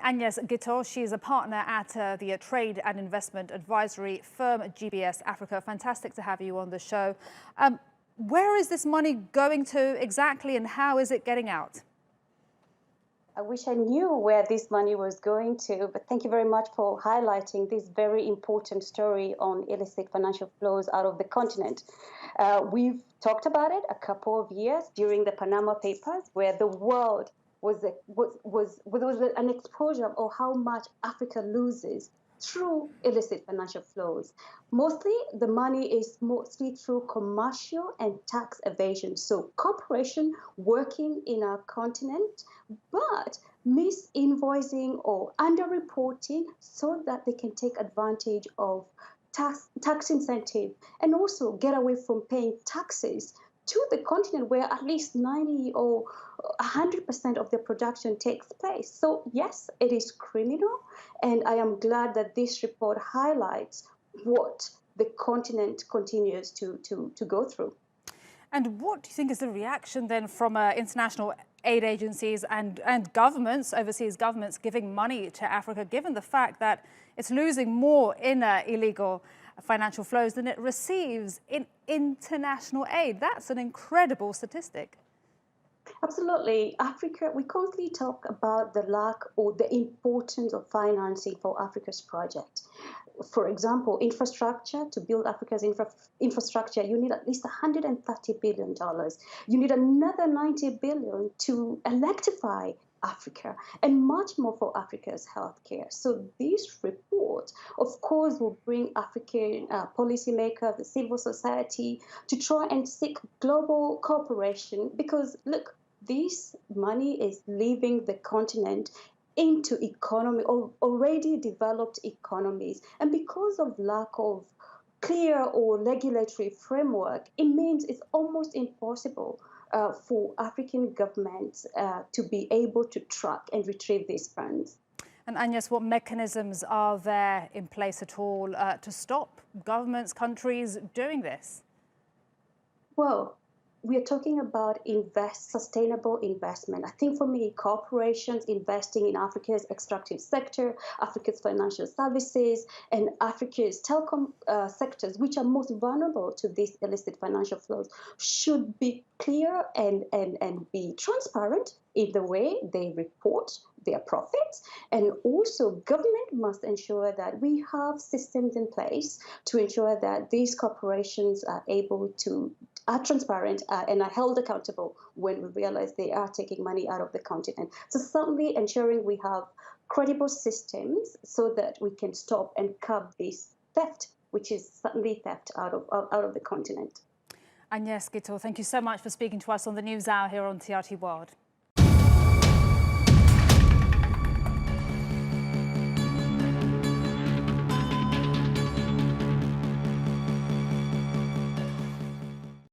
Agnes Gitau. She is a partner at the trade and investment advisory firm GBS Africa. Fantastic to have you on the show. Where is this money going to exactly, and how is it getting out? I wish I knew where this money was going to, but thank you very much for highlighting this very important story on illicit financial flows out of the continent. We've talked about it a couple of years during the Panama Papers, where the world was an exposure of how much Africa loses through illicit financial flows. Mostly, the money is mostly through commercial and tax evasion. So corporations working in our continent, but mis-invoicing or underreporting so that they can take advantage of tax incentive and also get away from paying taxes to the continent where at least 90 or 100% of their production takes place. So yes, it is criminal, and I am glad that this report highlights what the continent continues to go through. And what do you think is the reaction then from international aid agencies and governments, overseas governments, giving money to Africa, given the fact that it's losing more in illegal financial flows than it receives in international aid? That's an incredible statistic. Absolutely. Africa, we constantly talk about the lack or the importance of financing for Africa's project. For example, infrastructure, to build Africa's infrastructure, you need at least $130 billion. You need another $90 billion to electrify Africa, and much more for Africa's healthcare. So this report, of course, will bring African policymakers, the civil society, to try and seek global cooperation, because look, this money is leaving the continent into already developed economies. And because of lack of clear or regulatory framework, it means it's almost impossible for African governments to be able to track and retrieve these funds. And Agnes, what mechanisms are there in place at all to stop governments, countries doing this? Well, we are talking about sustainable investment. I think for me, corporations investing in Africa's extractive sector, Africa's financial services, and Africa's telecom sectors, which are most vulnerable to these illicit financial flows, should be clear and be transparent in the way they report their profits. And also, government must ensure that we have systems in place to ensure that these corporations are transparent and are held accountable when we realize they are taking money out of the continent. So certainly ensuring we have credible systems so that we can stop and curb this theft, which is certainly theft out of the continent. Agnes Gitau, thank you so much for speaking to us on the News Hour here on TRT World.